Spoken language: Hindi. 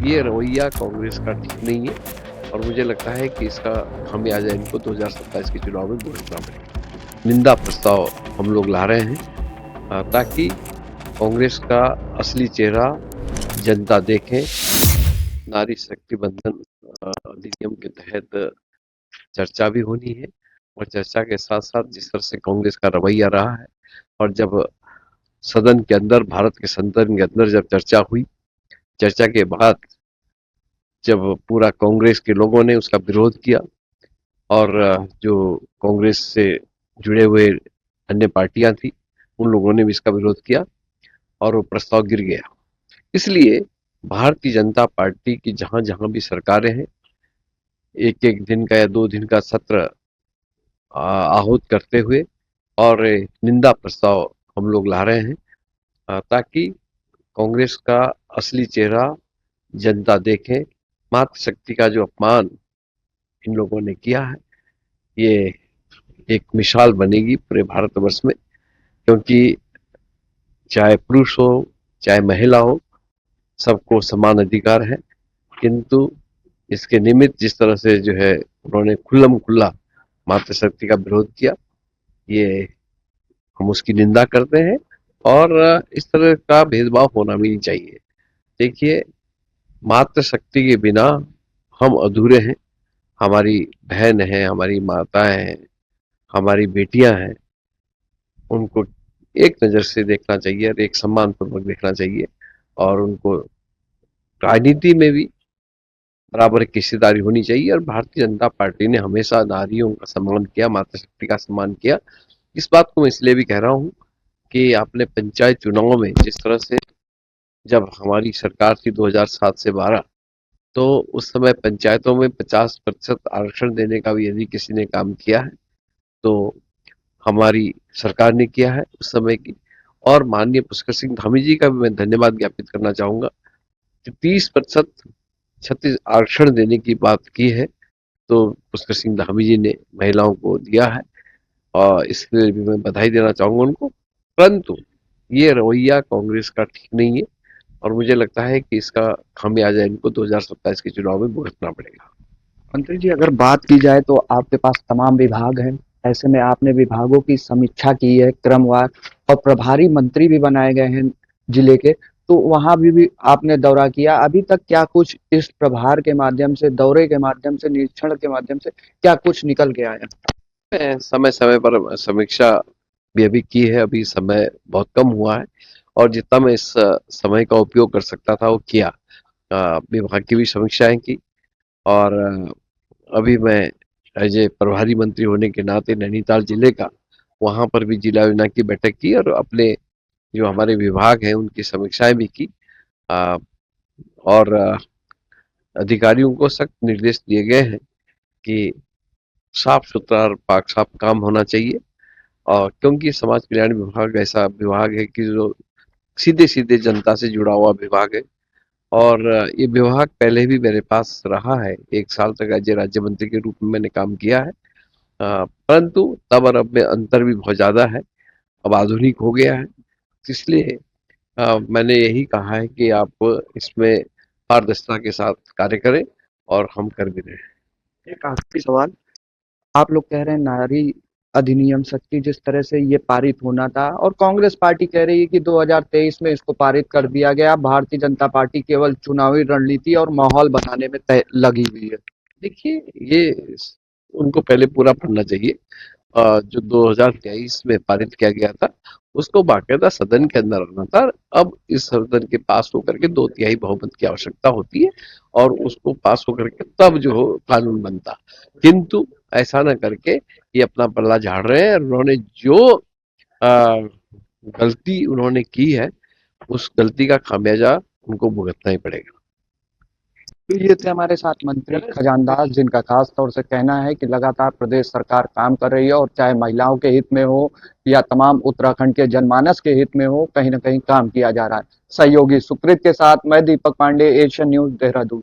ये रवैया कांग्रेस का ठीक नहीं है और मुझे लगता है कि इसका खामियाजा इनको 2027 के चुनाव में भुगतना पड़ेगा। निंदा प्रस्ताव हम लोग ला रहे हैं ताकि कांग्रेस का असली चेहरा जनता देखे। नारी शक्ति बंधन अधिनियम के तहत चर्चा भी होनी है और चर्चा के साथ साथ जिस तरह से कांग्रेस का रवैया रहा है और जब सदन के अंदर, भारत के सदन के अंदर जब चर्चा हुई, चर्चा के बाद जब पूरा कांग्रेस के लोगों ने उसका विरोध किया और जो कांग्रेस से जुड़े हुए अन्य पार्टियां थी उन लोगों ने भी इसका विरोध किया और वो प्रस्ताव गिर गया। इसलिए भारतीय जनता पार्टी की जहां जहां भी सरकारें हैं, एक एक दिन का या 2 दिन का सत्र आहूत करते हुए और निंदा प्रस्ताव हम लोग ला रहे हैं ताकि कांग्रेस का असली चेहरा जनता देखे। मातृशक्ति का जो अपमान इन लोगों ने किया है, ये एक मिसाल बनेगी पूरे भारतवर्ष में, क्योंकि चाहे पुरुष हो चाहे महिला हो, सबको समान अधिकार है। किंतु इसके निमित्त जिस तरह से जो है उन्होंने खुल्लम खुल्ला मातृशक्ति का विरोध किया, ये हम उसकी निंदा करते हैं और इस तरह का भेदभाव होना भी नहीं चाहिए। देखिए, मातृशक्ति के बिना हम अधूरे हैं। हमारी बहन है, हमारी माताएं हैं, हमारी बेटियां हैं, उनको एक नज़र से देखना चाहिए और एक सम्मान पूर्वक देखना चाहिए और उनको राजनीति में भी बराबर की हिस्सेदारी होनी चाहिए। और भारतीय जनता पार्टी ने हमेशा नारियों का सम्मान किया, मातृशक्ति का सम्मान किया। इस बात को मैं इसलिए भी कह रहा हूँ कि आपने पंचायत चुनाव में जिस तरह से, जब हमारी सरकार थी 2007 से 12, तो उस समय पंचायतों में 50% आरक्षण देने का भी यदि किसी ने काम किया है तो हमारी सरकार ने किया है उस समय की। और माननीय पुष्कर सिंह धामी जी का भी मैं धन्यवाद ज्ञापित करना चाहूंगा कि 30% छत्तीस आरक्षण देने की बात की है, तो पुष्कर सिंह धामी जी ने महिलाओं को दिया है और इसके लिए भी मैं बधाई देना चाहूंगा उनको। परंतु ये रवैया कांग्रेस का ठीक नहीं है और मुझे लगता है कि इसका खामियाजा इनको 2027 के चुनाव में भुगतना पड़ेगा। मंत्री जी, अगर बात की जाए तो आपके पास तमाम विभाग हैं। ऐसे में आपने विभागों की समीक्षा की है क्रमवार, और प्रभारी मंत्री भी बनाए गए हैं जिले के, तो वहां भी आपने दौरा किया। अभी तक क्या कुछ इस प्रभार के माध्यम से, दौरे के माध्यम से, निरीक्षण के माध्यम से क्या कुछ निकल के आया? मैं समय समय पर समीक्षा भी अभी की है। अभी समय बहुत कम हुआ है और जितना मैं इस समय का उपयोग कर सकता था वो किया। विभाग की भी समीक्षाएं की और अभी मैं एज ए प्रभारी मंत्री होने के नाते नैनीताल जिले का, वहां पर भी जिला योजना की बैठक की और अपने जो हमारे विभाग हैं उनकी समीक्षाएं भी की और अधिकारियों को सख्त निर्देश दिए गए हैं कि साफ सुथरा और पाक साफ काम होना चाहिए। और क्योंकि समाज कल्याण विभाग ऐसा विभाग है कि जो सीधे सीधे जनता से जुड़ा हुआ विभाग है और ये विभाग पहले भी मेरे पास रहा है। 1 साल तक एज ए राज्य मंत्री के रूप में मैंने काम किया है, परंतु तब और अब में अंतर भी बहुत ज़्यादा है। अब आधुनिक हो गया है, इसलिए मैंने यही कहा है कि आप इसमें पारदर्शिता के साथ कार्य करें और हम कर भी रहे हैं। एक आखिरी सवाल, आप लोग कह रहे हैं नारी अधिनियम शक्ति जिस तरह से ये पारित होना था, और कांग्रेस पार्टी कह रही है कि 2023 में इसको पारित कर दिया गया, भारतीय जनता पार्टी केवल चुनावी रणनीति और माहौल बनाने में लगी हुई है। देखिए, ये उनको पहले पूरा पढ़ना चाहिए। जो 2023 में पारित किया गया था उसको बाकायदा सदन के अंदर आना था। अब इस सदन के पास होकर के 2/3 बहुमत की आवश्यकता होती है और उसको पास होकर के तब जो हो कानून बनता। किंतु ऐसा ना करके ये अपना पल्ला झाड़ रहे हैं। उन्होंने जो गलती उन्होंने की है उस गलती का खामियाजा उनको भुगतना ही पड़ेगा। तो ये थे हमारे साथ मंत्री खजानदास, जिनका खास तौर से कहना है कि लगातार प्रदेश सरकार काम कर रही है और चाहे महिलाओं के हित में हो या तमाम उत्तराखंड के जनमानस के हित में हो, कहीं ना कहीं काम किया जा रहा है। सहयोगी सुकृत के साथ मैं दीपक पांडे, एशियन न्यूज, देहरादून।